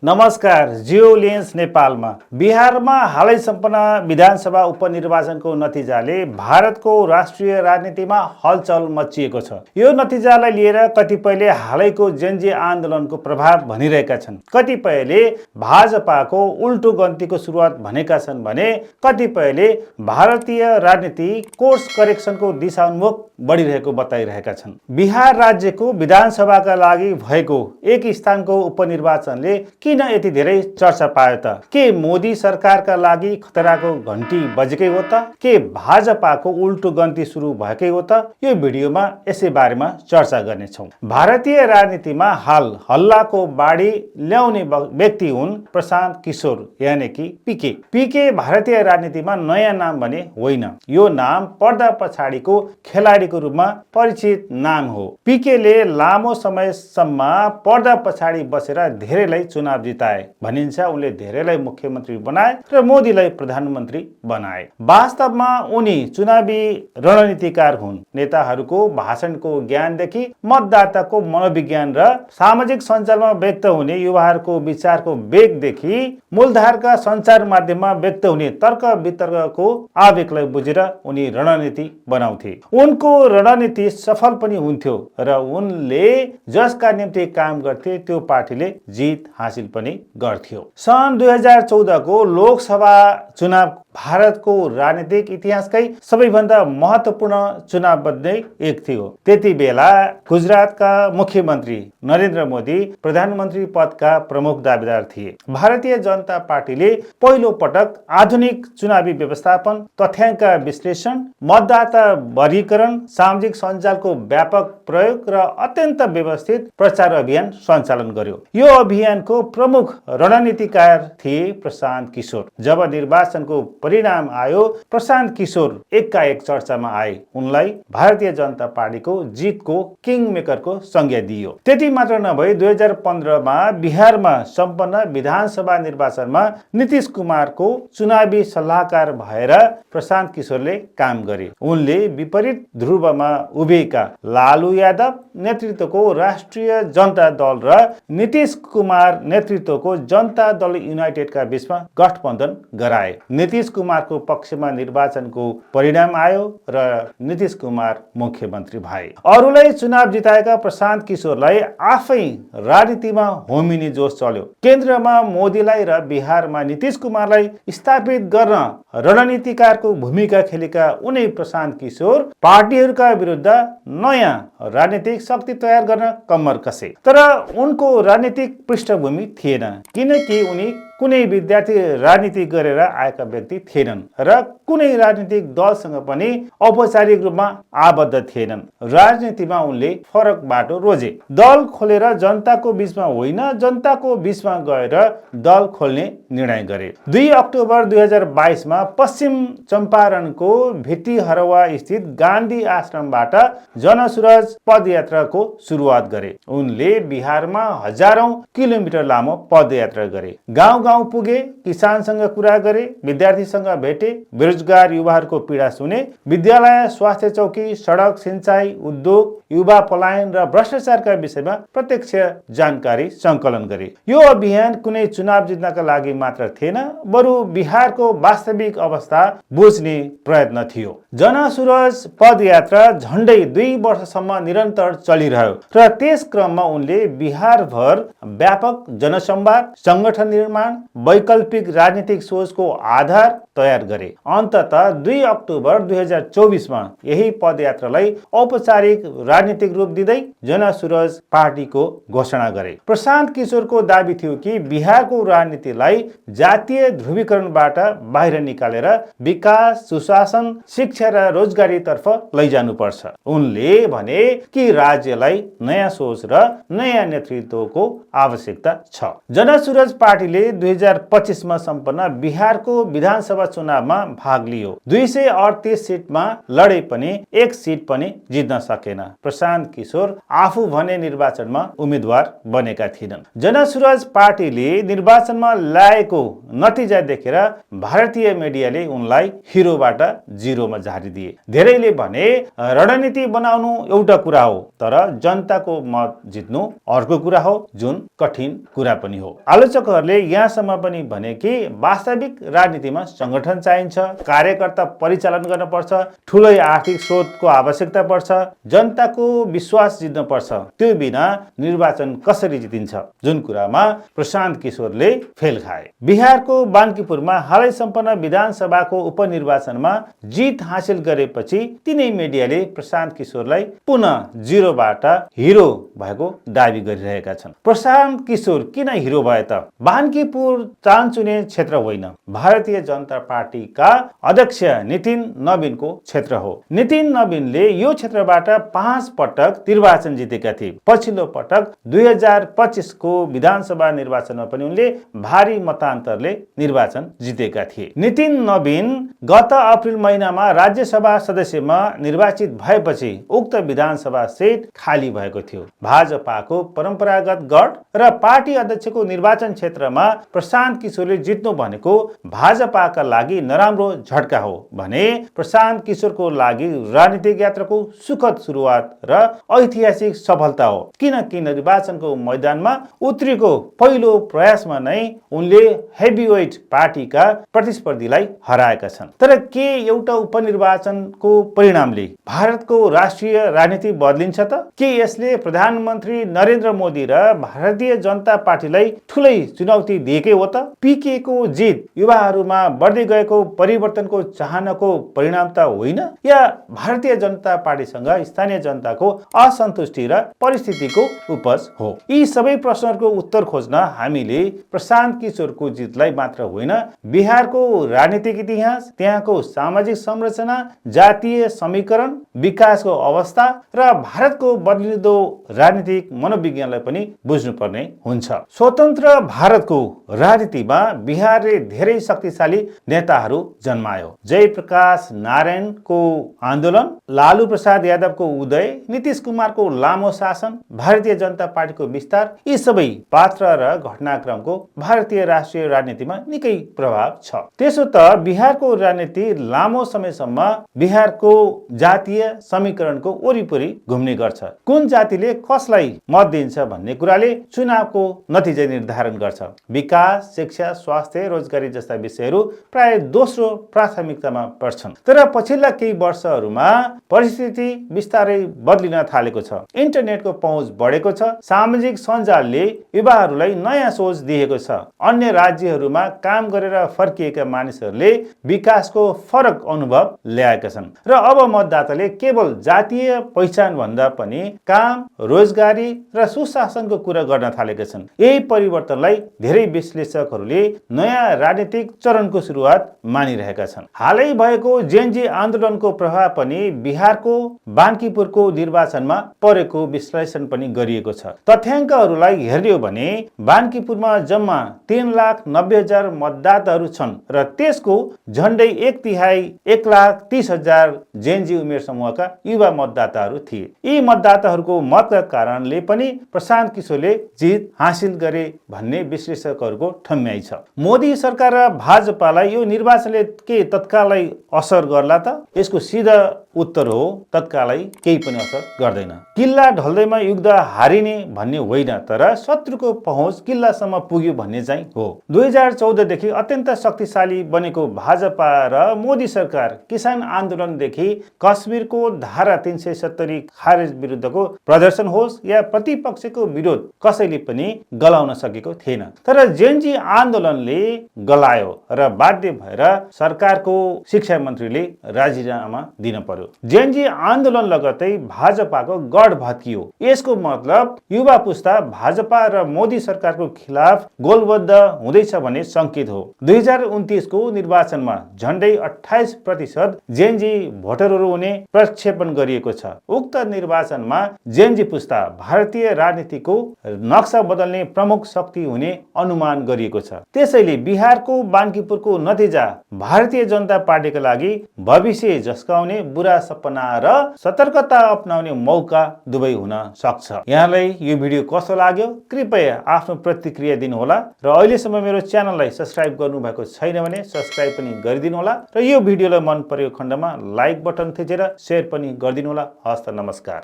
नमस्कार। जियो लेन्स नेपालमा बिहारमा हालै सम्पन्न विधानसभा उपनिर्वाचनको नतिजाले भारतको राष्ट्रिय राजनीतिमा हलचल मचिएको छ। यो नतिजालाई लिएर कतिपयले हालैको जेनजी आन्दोलनको प्रभाव भनिरहेका छन्, कतिपयले भाजपाको उल्टो गन्तीको सुरुवात भनेका छन् भने कतिपयले भारतीय राजनीति कोर्स करेक्सनको दिशान्मुख बढिरहेको बताइरहेका छन्। बिहार राज्यको विधानसभाका लागि भएको एक स्थानको उपनिर्वाचनले किन यति धेरै चर्चा पायो त? के मोदी सरकारका लागि खतराको घण्टी बजेकै हो त? के भाजपाको उल्टो गन्ती सुरु भएकै हो त? यो भिडियोमा यसै बारेमा चर्चा गर्नेछौँ। भारतीय राजनीतिमा हाल हल्लाको बाढी ल्याउने व्यक्ति हुन् प्रशान्त किशोर यानि कि पीके। पीके भारतीय राजनीतिमा नयाँ नाम भने होइन, यो नाम पर्दा पछाडिको खेलाडीको रूपमा परिचित नाम हो। पीकेले लामो समयसम्म पर्दा पछाडि बसेर धेरैलाई चुनाव जिताए भनिन्छ। उनले धेरैलाई मुख्यमन्त्री बनाए र मोदीलाई प्रधानमन्त्री बनाए। वास्तवमा उनी चुनावी रणनीतिकार हुन्। नेताहरूको भाषणको ज्ञानदेखि मतदाताको मनोविज्ञान र सामाजिक सञ्जालमा व्यक्त हुने युवाहरूको विचारको वेगदेखि मूलधारका सञ्चार माध्यममा व्यक्त हुने तर्क वितर्कको आवेगलाई बुझेर उनी रणनीति बनाउँथे। उनको रणनीति सफल पनि हुन्थ्यो र उनले जसका निम्ति काम गर्थे त्यो पार्टीले जित हासिल पनि गर्थ्यो। सन् 2014 को लोकसभा चुनाव भारतको राजनीतिक इतिहासकै सबैभन्दा महत्त्वपूर्ण चुनाव मध्ये एक थियो। त्यति बेला गुजरातका मुख्यमन्त्री नरेन्द्र मोदी प्रधानमन्त्री पदका प्रमुख दावेदार थिए। भारतीय जनता पार्टीले पहिलो पटक आधुनिक चुनावी व्यवस्थापन, तथ्याङ्क विश्लेषण, मतदाता वर्गीकरण, सामाजिक सञ्जालको व्यापक प्रयोग र अत्यन्त व्यवस्थित प्रचार अभियान सञ्चालन गर्यो। यो अभियानको प्रमुख रणनीतिकार थिए प्रशान्त किशोर। जब निर्वाचनको परिणाम आयो, प्रशान्त किशोर एकाएक चर्चामा आए। उनलाई भारतीय जनता पार्टीको जितको किङ मेकरको संज्ञा दिइयो। त्यति मात्र नभई 2015 मा बिहारमा सम्पन्न विधानसभा निर्वाचनमा नीतीश कुमारको चुनावी सल्लाहकार भएर प्रशान्त किशोरले काम गरे। उनले विपरीत ध्रुवमा उभिएका लालू यादव नेतृत्वको राष्ट्रिय जनता दल र नीतीश कुमार नेतृत्वको जनता दल युनाइटेडका बीचमा गठबन्धन गराए। नीतीश कुमारको पक्षमा निर्वाचनको परिणाम आयो र नीतीश कुमार मुख्यमन्त्री भए। अरूलाई चुनाव जिताएका प्रशान्त किशोरलाई आफै राजनीतिमा होमिने जोश चल्यो। केन्द्रमा मोदीलाई र बिहारमा नीतीश कुमारलाई स्थापित गर्न रणनीतिकारको भूमिका खेलेका उनी प्रशान्त किशोर पार्टीहरूका विरुद्ध नयाँ राजनीतिक शक्ति तयार गर्न कम्मर कसे। तर उनको राजनीतिक पृष्ठभूमि थिएन, किनकि उनी कुनै विद्यार्थी राजनीति गरेर आएका व्यक्ति थिएनन् र कुनै राजनीतिक दलसँग पनि औपचारिक रूपमा आबद्ध थिएनन्। राजनीतिमा उनले फरक बाटो रोजे। दल खोलेर जनताको बीचमा होइन, जनताको बीचमा गएर दल खोल्ने निर्णय गरे। 2 अक्टोबर 2022 मा पश्चिम चम्पारणको भित्तिहरवा स्थित गान्धी आश्रमबाट जनसुरज पदयात्राको सुरुवात गरे। उनले बिहारमा हजारौं किलोमिटर लामो पदयात्रा गरे। गाउँ गाउँ पुगे, किसानसँग कुरा गरे, विद्यार्थीसँग भेटे, बेरोजगार युवाहरूको पीडा सुने, विद्यालय, स्वास्थ्य चौकी, सडक, सिंचाई, उद्योग, युवा पलायन र भ्रष्टाचारका विषयमा प्रत्यक्ष जानकारी सङ्कलन गरे। यो अभियान कुनै चुनाव जित्नका लागि मात्र थिएन, बरु बिहारको वास्तविक अवस्था बुझ्ने प्रयत्न थियो। जनसुरज पदयात्रा झण्डै 2 वर्षसम्म निरन्तर चलिरह्यो र त्यस क्रममा उनले बिहारभर व्यापक जनसंवाद, संगठन निर्माण, वैकल्पिक राजनीतिक सोचको आधार तयार गरे। अन्ततः 2 अक्टोबर 2024 मा यही पदयात्रालाई औपचारिक राजनीतिक रूप दिँदै जनसुरज पार्टीको घोषणा गरे। प्रशान्त किशोरको दाबी थियो कि बिहारको राजनीतिलाई जातीय ध्रुवीकरणबाट बाहिर निकालेर विकास, सुशासन, शिक्षा र रोजगारीतर्फ लैजानुपर्छ। उनले भने कि राज्यलाई नयाँ सोच र नयाँ नेतृत्वको आवश्यकता छ। जनसुरज पार्टीले 2025 मा सम्पन्न बिहारको विधानसभा चुनावमा भाग लियो। 238 सिटमा लडे पनि एक सिट पनि जित्न सकेन। प्रशान्त किशोर आफू भने निर्वाचनमा उम्मेद्वार बनेका थिएनन्। जनसुराज पार्टीले निर्वाचनमा ल्याएको नतिजा देखेर भारतीय मिडियाले उनलाई हिरोबाट जिरोमा झारिदिए। धेरैले भने रणनीति बनाउनु एउटा कुरा हो, तर जनताको मत जित्नु अर्को कुरा हो, जुन कठिन कुरा पनि हो। आलोचकहरूले यहाँसम्म पनि भने कि वास्तविक राजनीतिमा संगठन चाहिन्छ, कार्यकर्ता परिचालन गर्न पर्छ, ठुलै आर्थिक स्रोतको आवश्यकता पर्छ, जनताको विश्वास जित्न पर्छ। त्यो बिना निर्वाचन कसरी जितिन्छ, जुन कुरामा प्रशान्त किशोरले फेल खाए। बिहारको बान्कीपुरमा हालै सम्पन्न विधानसभाको उपनिर्वाचनमा जित हासिल गरेपछि तिनै मिडियाले प्रशान्त किशोरलाई पुनः जिरोबाट हिरो भएको दावी गरिरहेका छन्। प्रशान्त किशोर किन हिरो भए त? बान्कीपुर चान्चुने क्षेत्र होइन, भारतीय जनता पार्टीका अध्यक्ष नितिन नवीनको क्षेत्र हो। नितिन नवीनले यो क्षेत्रबाट 5 पटक निर्वाचन जितेका थिए। पछिल्लो पटक 2025 को विधानसभा निर्वाचनमा पनि उनले भारी मतान्तरले निर्वाचन जितेका थिए। नितिन नवीन गत अप्रिल महिनामा राज्यसभा सदस्यमा निर्वाचित भएपछि उक्त विधानसभा सिट खाली भएको थियो। भाजपाको परम्परागत गढ र पार्टी अध्यक्षको निर्वाचन क्षेत्रमा प्रशान्त किशोरले जित्नु भनेको भाजपाका लागि नराम्रो झट्का हो भने प्रशान्त किशोरको लागि राजनीतिक यात्राको सुखद सुरुवात र ऐतिहासिक सफलता हो। किनकि निर्वाचनको मैदानमा उत्रेको पहिलो प्रयासमा नै उनले हेभीवेट पार्टीका प्रतिस्पर्धीलाई हराएका छन्। तर के एउटा उपनिर्वाचनको परिणामले भारतको राष्ट्रिय राजनीति बदलिन्छ त? के यसले प्रधानमन्त्री नरेन्द्र मोदी र भारतीय जनता पार्टीलाई ठुलै चुनौती दिएकै हो त? पीके को जित युवाहरूमा बढ्दै गएको परिवर्तनको चाहनाको परिणाम त होइन, या भारतीय जनता पार्टीसँग स्थानीय जनताको असन्तुष्टि र परिस्थितिको उपज हो? यी सबै प्रश्नहरूको उत्तर खोज्न हामीले प्रशान्त किशोरको जितलाई मात्र होइन, बिहारको राजनीतिक इतिहास, त्यहाँको सामाजिक संरचना, जातीय समीकरण, विकासको अवस्था र भारतको बदलिँदो राजनीतिक मनोविज्ञानलाई पनि बुझ्नुपर्ने हुन्छ। स्वतन्त्र भारतको राजनीतिमा बिहारले धेरै शक्तिशाली नेताहरू जन्मायो। जयप्रकाश नारायणको आन्दोलन, लालू प्रसाद यादवको उदय, नीतीश कुमारको लामो शासन, भारतीय जनता पार्टीको विस्तार, यी सबै पात्र र घटनाक्रमको भारतीय राष्ट्रिय राजनीतिमा निकै प्रभाव छ। त्यसो त बिहारको राजनीति लामो समयसम्म बिहारको जातीय समीकरणको वरिपरि घुम्ने गर्छ। कुन जातिले कसलाई मत दिन्छ भन्ने कुराले चुनावको नतिजा निर्धारण गर्छ। विकास, शिक्षा, स्वास्थ्य, रोजगारी जस्ता विषयहरू प्राय दोस्रो प्राथमिकतामा पर्छन्। तर पछिल्ला केही वर्षहरूमा परिस्थिति बिस्तारै बदलिन थालेको छ। इन्टरनेटको पहुँच बढेको छ, सामाजिक सञ्जालले युवाहरूलाई नयाँ सोच दिएको छ। अन्य राज्यहरूमा काम गरेर फर्किएका मानिसहरूले विकासको फरक अनुभव ल्याएका छन् र अब मतदाताले केवल जातीय पहिचान भन्दा पनि काम, रोजगारी र सुशासनको कुरा गर्न थालेका छन्। यही परिवर्तनलाई धेरै विश्लेषकहरूले नयाँ राजनीतिक चरणको सुरुवात मानिरहेका छन्। हालै भएको जेनजी आन्दोलनको प्रभाव पनि बिहारको बान्कीपुरको निर्वाचनमा परेको विश्लेषण पनि गरिएको छ। तथ्याङ्कहरूलाई हेर्ने हो भने बान्कीपुरमा जम्मा 3,90,000 मतदाताहरू छन् र त्यसको झण्डै 1/3 1,30,000 जेनजी उमेर समूहका युवा मतदाताहरू थिए। यी मतदाताहरूको मतका कारणले पनि प्रशान्त किशोरले जित हासिल गरे भन्ने विश्लेषकहरूको ठम्याइ छ। मोदी सरकार र भाजपालाई यो निर्वाचनले के तत्कालै असर गर्ला त? यसको सिधा उत्तर हो, तत्कालै केही पनि असर गर्दैन। किल्ला ढल्दैमा युद्ध हारिने भन्ने होइन, तर शत्रुको पहुँच किल्लासम्म पुग्यो भन्ने चाहिँ हो। 2014 देखि अत्यन्त शक्तिशाली बनेको भाजपा र मोदी सरकार किसान आन्दोलनदेखि कश्मीरको धारा 370 खारेज विरुद्धको प्रदर्शन होस् या प्रतिपक्षको विरोध कसैले पनि गलाउन सकेको थिएन। तर जेनजी आन्दोलनले गलायो र बाध्य भएर सरकारको शिक्षा मन्त्रीले राजीनामा दिन पर्यो। जेनजी आन्दोलन लगत्तै भाजपाको गढ भत्कियो। यसको मतलब युवा पुस्ता भाजपा र मोदी सरकारको खिलाफ गोलबद्ध हुँदैछ भन्ने संकेत हो। 2029 को निर्वाचनमा झण्डै 28% जेनजी भोटरहरू हुने प्रक्षेपण गरिएको छ। उक्त निर्वाचनमा जेनजी पुस्ता भारतीय राजनीतिको नक्सा बदल्ने प्रमुख शक्ति हुने अनुमान अनुमान गरिएको छ। त्यसैले बिहारको बान्कीपुरको नतिजा भारतीय जनता पार्टीका लागि भविष्य झस्काउने बुरा सपना र सतर्कता अपनाउने मौका दुवै हुन सक्छ। यहाँलाई यो भिडियो कस्तो लाग्यो कृपया आफ्नो प्रतिक्रिया दिनुहोला र अहिलेसम्म मेरो च्यानललाई सब्स्क्राइब गर्नुभएको छैन भने सब्स्क्राइब पनि गरिदिनु होला र यो भिडियोलाई मन परेको खण्डमा लाइक बटन थिचेर शेयर पनि गरिदिनु होला। हस्त नमस्कार।